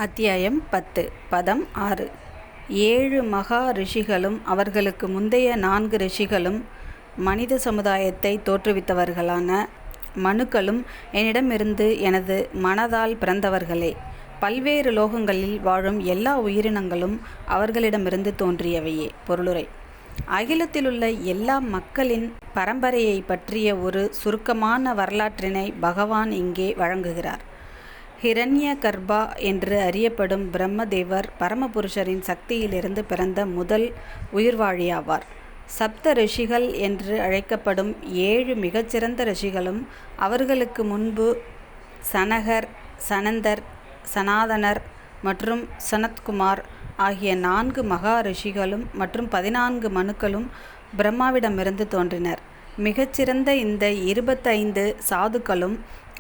அத்தியாயம் 10 பதம் 6. 7 மகா ரிஷிகளும் அவர்களுக்கு முந்தைய 4 ரிஷிகளும் மனித சமுதாயத்தை தோற்றுவித்தவர்களான மனுக்களும் என்னிடமிருந்து எனது மனதால் பிறந்தவர்களே. பல்வேறு லோகங்களில் வாழும் எல்லா உயிரினங்களும் அவர்களிடமிருந்து தோன்றியவையே. பொருளுரை: அகிலத்திலுள்ள எல்லா மக்களின் பரம்பரையை பற்றிய ஒரு சுருக்கமான வரலாற்றினை பகவான் இங்கே வழங்குகிறார். ஹிரண்ய கர்ப்பா என்று அறியப்படும் பிரம்மதேவர் பரமபுருஷரின் சக்தியிலிருந்து பிறந்த முதல் உயிர்வாழியாவார். சப்த ரிஷிகள் என்று அழைக்கப்படும் 7 மிகச்சிறந்த ரிஷிகளும் அவர்களுக்கு முன்பு சனகர், சனந்தர், சனாதனர் மற்றும் சனத்குமார் ஆகிய 4 மகா ரிஷிகளும் மற்றும் 14 மனுக்களும் பிரம்மாவிடமிருந்து தோன்றினர். மிகச்சிறந்த இந்த 25 சாதுக்களும்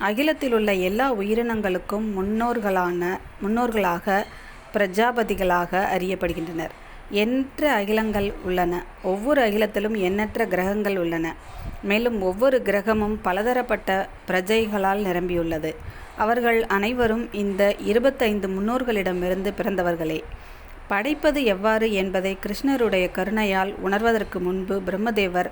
அகிலத்திலுள்ள எல்லா உயிரினங்களுக்கும் முன்னோர்களாக பிரஜாபதிகளாக அறியப்படுகின்றனர். எண்ணற்ற அகிலங்கள் உள்ளன. ஒவ்வொரு அகிலத்திலும் எண்ணற்ற கிரகங்கள் உள்ளன. மேலும் ஒவ்வொரு கிரகமும் பலதரப்பட்ட பிரஜைகளால் நிரம்பியுள்ளது. அவர்கள் அனைவரும் இந்த 25 முன்னோர்களிடமிருந்து பிறந்தவர்களே. படைப்பது எவ்வாறு என்பதை கிருஷ்ணருடைய கருணையால் உணர்வதற்கு முன்பு பிரம்மதேவர்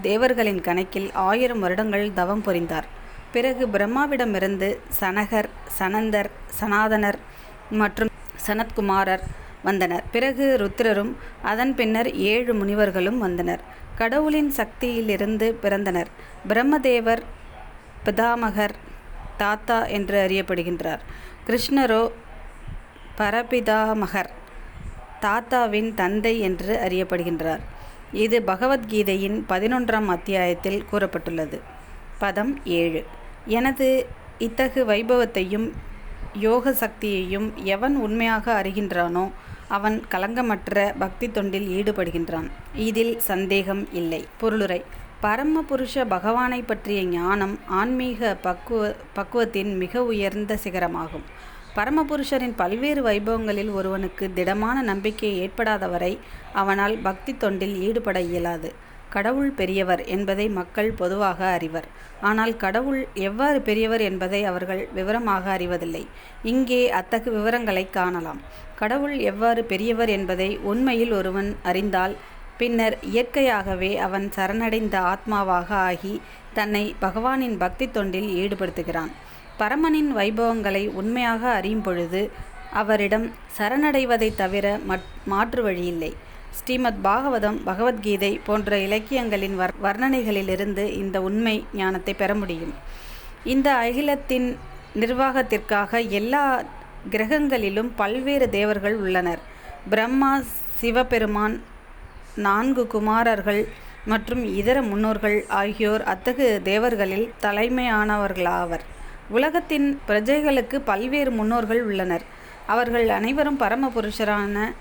தேவர்களின் கணக்கில் 1000 வருடங்கள் தவம் புரிந்தார். பிறகு பிரம்மாவிடமிருந்து சனகர், சனந்தர், சனாதனர் மற்றும் சனத்குமாரர் வந்தனர். பிறகு ருத்ரரும் அதன் பின்னர் 7 முனிவர்களும் வந்தனர். கடவுளின் சக்தியிலிருந்து பிறந்தனர். பிரம்மதேவர் பிதாமகர், தாத்தா என்று அறியப்படுகின்றார். கிருஷ்ணரோ பரபிதாமகர், தாத்தாவின் தந்தை என்று அறியப்படுகின்றார். இது பகவத்கீதையின் 11ஆம் அத்தியாயத்தில் கூறப்பட்டுள்ளது. பதம் 7. எனது இத்தகு வைபவத்தையும் யோக சக்தியையும் எவன் உண்மையாக அறிகின்றானோ அவன் கலங்கமற்ற பக்தி தொண்டில் ஈடுபடுகின்றான். இதில் சந்தேகம் இல்லை. பொருளுரை: பரமபுருஷ பகவானை பற்றிய ஞானம் ஆன்மீக பக்குவத்தின் மிக உயர்ந்த சிகரமாகும். பரமபுருஷரின் பல்வேறு வைபவங்களில் ஒருவனுக்கு திடமான நம்பிக்கை ஏற்படாதவரை அவனால் பக்தி தொண்டில் ஈடுபட இயலாது. கடவுள் பெரியவர் என்பதை மக்கள் பொதுவாக அறிவர். ஆனால் கடவுள் எவ்வாறு பெரியவர் என்பதை அவர்கள் விவரமாக அறிவதில்லை. இங்கே அத்தகு விவரங்களை காணலாம். கடவுள் எவ்வாறு பெரியவர் என்பதை உண்மையில் ஒருவன் அறிந்தால் பின்னர் இயற்கையாகவே அவன் சரணடைந்த ஆத்மாவாக ஆகி தன்னை பகவானின் பக்தி தொண்டில் ஈடுபடுத்துகிறான். பரமனின் வைபவங்களை உண்மையாக அறியும் பொழுது அவரிடம் சரணடைவதை தவிர மாற்று வழியில்லை. ஸ்ரீமத் பாகவதம், பகவத்கீதை போன்ற இலக்கியங்களின் வர்ணனைகளிலிருந்து இந்த உண்மை ஞானத்தை பெற முடியும். இந்த அகிலத்தின் நிர்வாகத்திற்காக எல்லா கிரகங்களிலும் பல்வேறு தேவர்கள் உள்ளனர். பிரம்மா, சிவபெருமான், 4 குமாரர்கள் மற்றும் இதர முன்னோர்கள் ஆகியோர் அத்தகு தேவர்களில் தலைமையானவர்களாவர். உலகத்தின் பிரஜைகளுக்கு பல்வேறு முன்னோர்கள் உள்ளனர். அவர்கள் அனைவரும் பரமபுருஷரான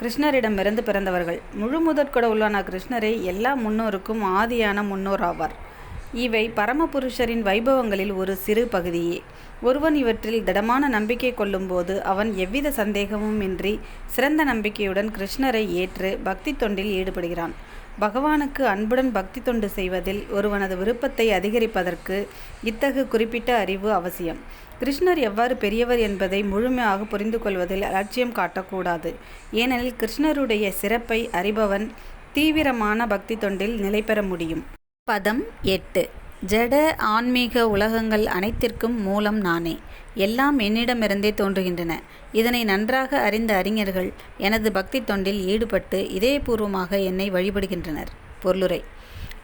கிருஷ்ணரிடமிருந்து பிறந்தவர்கள். முழு முதற் கடவுளான கிருஷ்ணரே எல்லா முன்னோருக்கும் ஆதியான முன்னோர் ஆவார். இவை பரமபுருஷரின் வைபவங்களில் ஒரு சிறு பகுதியே. ஒருவன் இவற்றில் திடமான நம்பிக்கை கொள்ளும்போது அவன் எவ்வித சந்தேகமும் இன்றி சிறந்த நம்பிக்கையுடன் கிருஷ்ணரை ஏற்று பக்தி தொண்டில் ஈடுபடுகிறான். பகவானுக்கு அன்புடன் பக்தி தொண்டு செய்வதில் ஒருவனது விருப்பத்தை அதிகரிப்பதற்கு இத்தகு குறிப்பிட்ட அறிவு அவசியம். கிருஷ்ணர் எவ்வாறு பெரியவர் என்பதை முழுமையாக புரிந்து கொள்வதில் அலட்சியம் காட்டக்கூடாது. ஏனெனில் கிருஷ்ணருடைய சிறப்பை அறிபவன் தீவிரமான பக்தி தொண்டில் நிலை பெற முடியும். பதம் 8. ஜட ஆன்மீக உலகங்கள் அனைத்திற்கும் மூலம் நானே. எல்லாம் என்னிடமிருந்தே தோன்றுகின்றன. இதனை நன்றாக அறிந்த அறிஞர்கள் எனது பக்தி தொண்டில் ஈடுபட்டு இதயபூர்வமாக என்னை வழிபடுகின்றனர். பொருளுரை: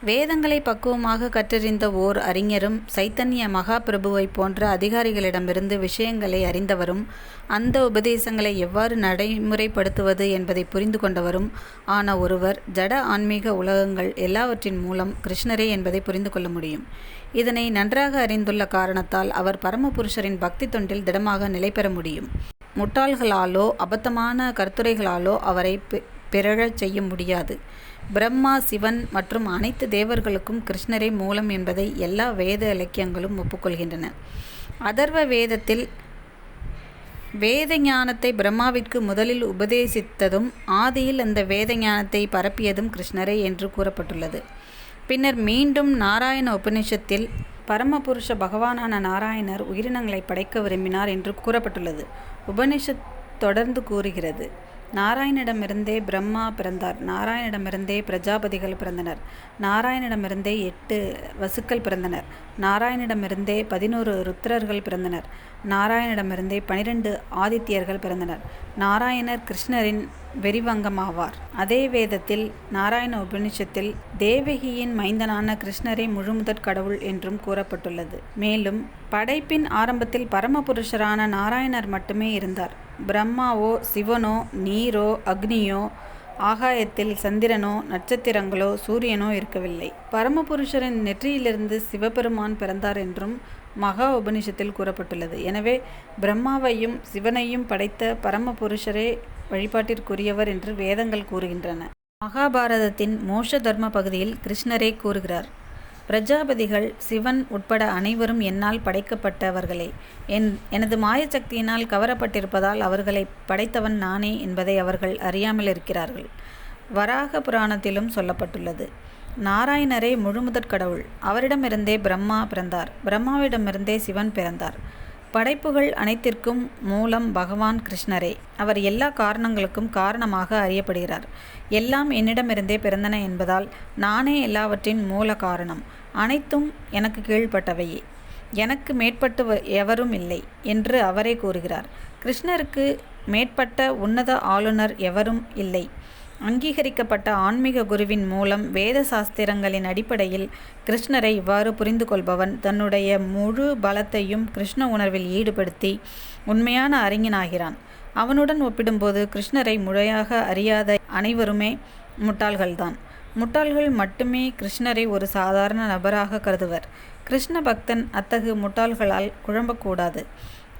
வேதங்களை பக்குவமாக கற்றறிந்த ஓர் அறிஞரும் சைத்தன்ய மகாபிரபுவை போன்ற அதிகாரிகளிடமிருந்து விஷயங்களை அறிந்தவரும் அந்த உபதேசங்களை எவ்வாறு நடைமுறைப்படுத்துவது என்பதை புரிந்து கொண்டவரும் ஆன ஒருவர் ஜட ஆன்மீக உலகங்கள் எல்லாவற்றின் மூலம் கிருஷ்ணரே என்பதை புரிந்து கொள்ள முடியும். இதனை நன்றாக அறிந்துள்ள காரணத்தால் அவர் பரமபுருஷரின் பக்தி தொண்டில் திடமாக நிலை பெற முடியும். முட்டாள்களாலோ அபத்தமான கருத்துரைகளாலோ அவரை பிறழச் செய்ய முடியாது. பிரம்மா, சிவன் மற்றும் அனைத்து தேவர்களுக்கும் கிருஷ்ணரே மூலம் என்பதை எல்லா வேத இலக்கியங்களும் ஒப்புக்கொள்கின்றன. அதர்வ வேதத்தில் வேத ஞானத்தை பிரம்மாவிற்கு முதலில் உபதேசித்ததும் ஆதியில் அந்த வேத ஞானத்தை பரப்பியதும் கிருஷ்ணரே என்று கூறப்பட்டுள்ளது. பின்னர் மீண்டும் நாராயண உபநிஷத்தில் பரமபுருஷ பகவானான நாராயணர் உயிரினங்களை படைக்க விரும்பினார் என்று கூறப்பட்டுள்ளது. உபனிஷத் தொடர்ந்து கூறுகிறது. நாராயணிடமிருந்தே பிரம்மா பிறந்தார். நாராயணிடமிருந்தே பிரஜாபதிகள் பிறந்தனர். நாராயணிடமிருந்தே 8 வசுக்கள் பிறந்தனர். நாராயணிடமிருந்தே 11 ருத்ரர்கள் பிறந்தனர். நாராயணிடமிருந்தே 12 ஆதித்யர்கள் பிறந்தனர். நாராயணர் கிருஷ்ணரின் வெறிவங்கமாவார். அதே வேதத்தில் நாராயண உபனிஷத்தில் தேவகியின் மைந்தனான கிருஷ்ணரே முழுமுதற் கடவுள் என்றும் கூறப்பட்டுள்ளது. மேலும் படைப்பின் ஆரம்பத்தில் பரமபுருஷரான நாராயணர் மட்டுமே இருந்தார். பிரம்மாவோ சிவனோ நீரோ அக்னியோ ஆகாயத்தில் சந்திரனோ நட்சத்திரங்களோ சூரியனோ இருக்கவில்லை. பரமபுருஷரின் நெற்றியிலிருந்து சிவபெருமான் பிறந்தார் என்றும் மகா உபனிஷத்தில் கூறப்பட்டுள்ளது. எனவே பிரம்மாவையும் சிவனையும் படைத்த பரமபுருஷரே வழிபாட்டிற்குரியவர் என்று வேதங்கள் கூறுகின்றன. மகாபாரதத்தின் மோட்ச தர்ம பகுதியில் கிருஷ்ணரே கூறுகிறார், பிரஜாபதிகள் சிவன் உட்பட அனைவரும் என்னால் படைக்கப்பட்டவர்களே. எனது மாயசக்தியினால் கவரப்பட்டிருப்பதால் அவர்களை படைத்தவன் நானே என்பதை அவர்கள் அறியாமல் இருக்கிறார்கள். வராக புராணத்திலும் சொல்லப்பட்டுள்ளது. நாராயணரே முழுமுதற் கடவுள். அவரிடமிருந்தே பிரம்மா பிறந்தார். பிரம்மாவிடமிருந்தே சிவன் பிறந்தார். படைப்புகள் அனைத்திற்கும் மூலம் பகவான் கிருஷ்ணரே. அவர் எல்லா காரணங்களுக்கும் காரணமாக அறியப்படுகிறார். எல்லாம் என்னிடமிருந்தே பிறந்தன என்பதால் நானே எல்லாவற்றின் மூல காரணம். அனைத்தும் எனக்கு கீழ்ப்பட்டவையே. எனக்கு மேற்பட்டு எவரும் இல்லை என்று அவரே கூறுகிறார். கிருஷ்ணருக்கு மேற்பட்ட உன்னத ஆளுநர் எவரும் இல்லை. அங்கீகரிக்கப்பட்ட ஆன்மீக குருவின் மூலம் வேத சாஸ்திரங்களின் அடிப்படையில் கிருஷ்ணரை இவ்வாறு புரிந்து கொள்பவன் தன்னுடைய முழு பலத்தையும் கிருஷ்ண உணர்வில் ஈடுபடுத்தி உண்மையான அறிஞனாகிறான். அவனுடன் ஒப்பிடும்போது கிருஷ்ணரை முறையாக அறியாத அனைவருமே முட்டாள்கள்தான். முட்டாள்கள் மட்டுமே கிருஷ்ணரை ஒரு சாதாரண நபராக கருதுவர். கிருஷ்ண பக்தன் அத்தகு முட்டாள்களால் குழம்பக்கூடாது.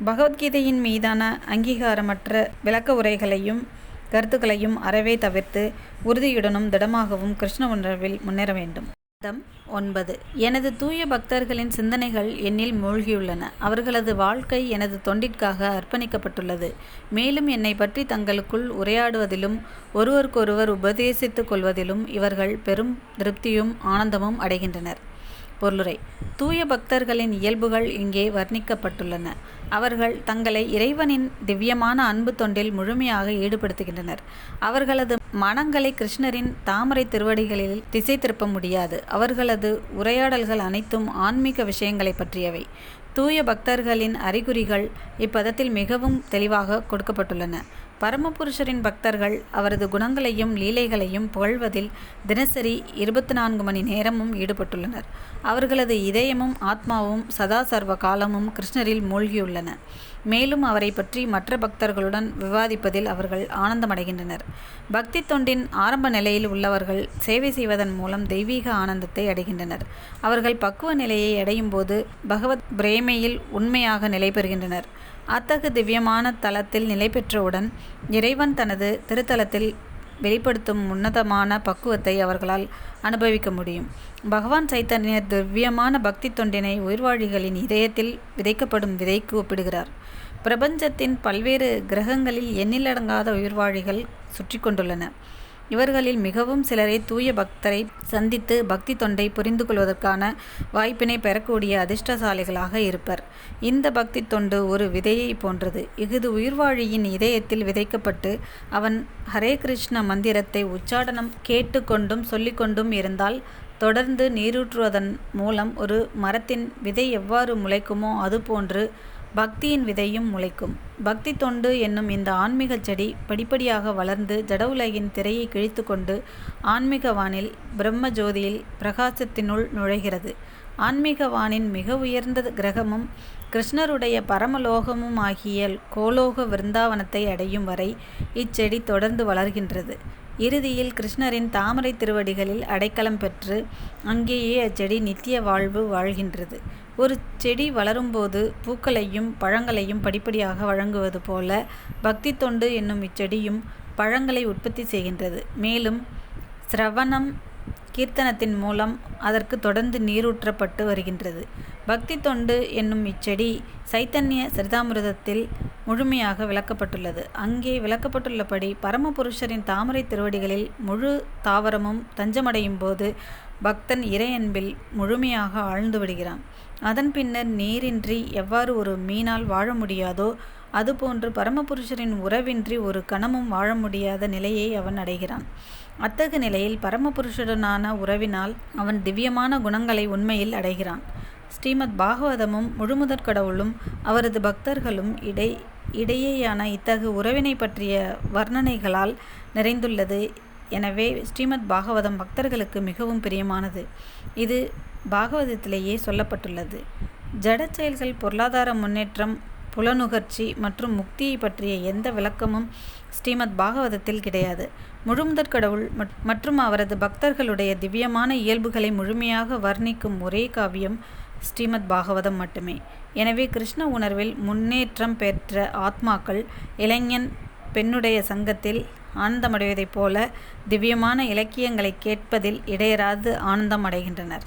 பகவத்கீதையின் மீதான அங்கீகாரமற்ற விளக்க உரைகளையும் கருத்துக்களையும் அறவே தவிர்த்து உறுதியுடனும் திடமாகவும் கிருஷ்ண உணர்வில் முன்னேற வேண்டும். 9. எனது தூய பக்தர்களின் சிந்தனைகள் என்னில் மூழ்கியுள்ளன. அவர்களது வாழ்க்கை எனது தொண்டிற்காக அர்ப்பணிக்கப்பட்டுள்ளது. மேலும் என்னை பற்றி தங்களுக்குள் உரையாடுவதிலும் ஒருவருக்கொருவர் உபதேசித்துக் கொள்வதிலும் இவர்கள் பெரும் திருப்தியும் ஆனந்தமும் அடைகின்றனர். பொருளுரை. தூய பக்தர்களின் இயல்புகள் இங்கே வர்ணிக்கப்பட்டுள்ளன. அவர்கள் தங்களை இறைவனின் திவ்யமான அன்பு தொண்டில் முழுமையாக ஈடுபடுத்துகின்றனர். அவர்களது மனங்களை கிருஷ்ணரின் தாமரை திருவடிகளில் திசை திருப்ப முடியாது. அவர்களது உரையாடல்கள் அனைத்தும் ஆன்மீக விஷயங்களை பற்றியவை. தூய பக்தர்களின் அறிகுறிகள் இப்பதத்தில் மிகவும் தெளிவாக கொடுக்கப்பட்டுள்ளன. பரமபுருஷரின் பக்தர்கள் அவரது குணங்களையும் லீலைகளையும் புகழ்வதில் தினசரி 24 மணி நேரமும் ஈடுபட்டுள்ளனர். அவர்களது இதயமும் ஆத்மாவும் சதா சர்வ காலமும் கிருஷ்ணரில் மூழ்கியுள்ளன. மேலும் அவரை பற்றி மற்ற பக்தர்களுடன் விவாதிப்பதில் அவர்கள் ஆனந்தமடைகின்றனர். பக்தி தொண்டின் ஆரம்ப நிலையில் உள்ளவர்கள் சேவை செய்வதன் மூலம் தெய்வீக ஆனந்தத்தை அடைகின்றனர். அவர்கள் பக்குவ நிலையை அடையும் போது பகவத் பிரேமையில் உண்மையாக நிலை பெறுகின்றனர். அத்தகு திவ்யமான தலத்தில் நிலை பெற்றவுடன் இறைவன் தனது திருத்தலத்தில் வெளிப்படுத்தும் உன்னதமான பக்குவத்தை அவர்களால் அனுபவிக்க முடியும். பகவான் சைத்தன்யர் திவ்யமான பக்தி தொண்டினை உயிர்வாழிகளின் இதயத்தில் விதைக்கப்படும் விதைக்கு ஒப்பிடுகிறார். பிரபஞ்சத்தின் பல்வேறு கிரகங்களில் எண்ணிலடங்காத உயிர்வாழிகள் சுற்றி கொண்டுள்ளன. இவர்களில் மிகவும் சிலரை தூய பக்தரை சந்தித்து பக்தி தொண்டை புரிந்து கொள்வதற்கான வாய்ப்பினை பெறக்கூடிய அதிர்ஷ்டசாலிகளாக இருப்பர். இந்த பக்தி தொண்டு ஒரு விதையை போன்றது. இஃது உயிர்வாழியின் இதயத்தில் விதைக்கப்பட்டு அவன் ஹரே கிருஷ்ண மந்திரத்தை உச்சாடனம் கேட்டுக்கொண்டும் சொல்லிக்கொண்டும் இருந்தால் தொடர்ந்து நீரூற்றுவதன் மூலம் ஒரு மரத்தின் விதை எவ்வாறு முளைக்குமோ அதுபோன்று பக்தியின் விதையும் முளைக்கும். பக்தி தொண்டு என்னும் இந்த ஆன்மீக செடி படிப்படியாக வளர்ந்து ஜடவுலகின் திரையை கிழித்து கொண்டு ஆன்மீக வானில் பிரம்ம ஜோதியில் பிரகாசத்தினுள் நுழைகிறது. ஆன்மீக வானின் மிக உயர்ந்த கிரகமும் கிருஷ்ணருடைய பரமலோகமும் ஆகிய கோலோக விருந்தாவனத்தை அடையும் வரை இச்செடி தொடர்ந்து வளர்கின்றது. இறுதியில் கிருஷ்ணரின் தாமரை திருவடிகளில் அடைக்கலம் பெற்று அங்கேயே அச்செடி நித்திய வாழ்வு வாழ்கின்றது. ஒரு செடி வளரும்போது பூக்களையும் பழங்களையும் படிப்படியாக வழங்குவது போல பக்தி தொண்டு என்னும் இச்செடியும் பழங்களை உற்பத்தி செய்கின்றது. மேலும் சிரவணம் கீர்த்தனத்தின் மூலம் அதற்கு தொடர்ந்து நீரூற்றப்பட்டு வருகின்றது. பக்தி தொண்டு என்னும் இச்செடி சைத்தன்ய சரிதாமிருதத்தில் முழுமையாக விளக்கப்பட்டுள்ளது. அங்கே விளக்கப்பட்டுள்ளபடி பரமபுருஷரின் தாமரை திருவடிகளில் முழு தாவரமும் தஞ்சமடையும் போது பக்தன் இறையன்பில் முழுமையாக ஆழ்ந்து விடுகிறான். அதன் பின்னர் நீரின்றி எவ்வாறு ஒரு மீனால் வாழ முடியாதோ அதுபோன்று பரமபுருஷரின் உறவின்றி ஒரு கணமும் வாழ முடியாத நிலையை அவன் அடைகிறான். அத்தகு நிலையில் பரமபுருஷருடனான உறவினால் அவன் திவ்யமான குணங்களை உண்மையில் அடைகிறான். ஸ்ரீமத் பாகவதமும் முழுமுதற் கடவுளும் அவரது பக்தர்களும் இடையேயான இத்தகு உறவினை பற்றிய வர்ணனைகளால் நிறைந்துள்ளது. எனவே ஸ்ரீமத் பாகவதம் பக்தர்களுக்கு மிகவும் பிரியமானது. இது பாகவதத்திலேயே சொல்லப்பட்டுள்ளது. ஜடச் செயல்கள், பொருளாதார முன்னேற்றம், புலனுகர்ச்சி மற்றும் முக்தியை பற்றிய எந்த விளக்கமும் ஸ்ரீமத் பாகவதத்தில் கிடையாது. முழுமுதற் கடவுள் மற்றும் அவரது பக்தர்களுடைய திவ்யமான இயல்புகளை முழுமையாக வர்ணிக்கும் ஒரே காவியம் ஸ்ரீமத் பாகவதம் மட்டுமே. எனவே கிருஷ்ண உணர்வில் முன்னேற்றம் பெற்ற ஆத்மாக்கள் இளைஞன் பெண்ணுடைய சங்கத்தில் ஆனந்தமடைவதைப் போல திவ்யமான இலக்கியங்களை கேட்பதில் இடையறாது ஆனந்தம் அடைகின்றனர்.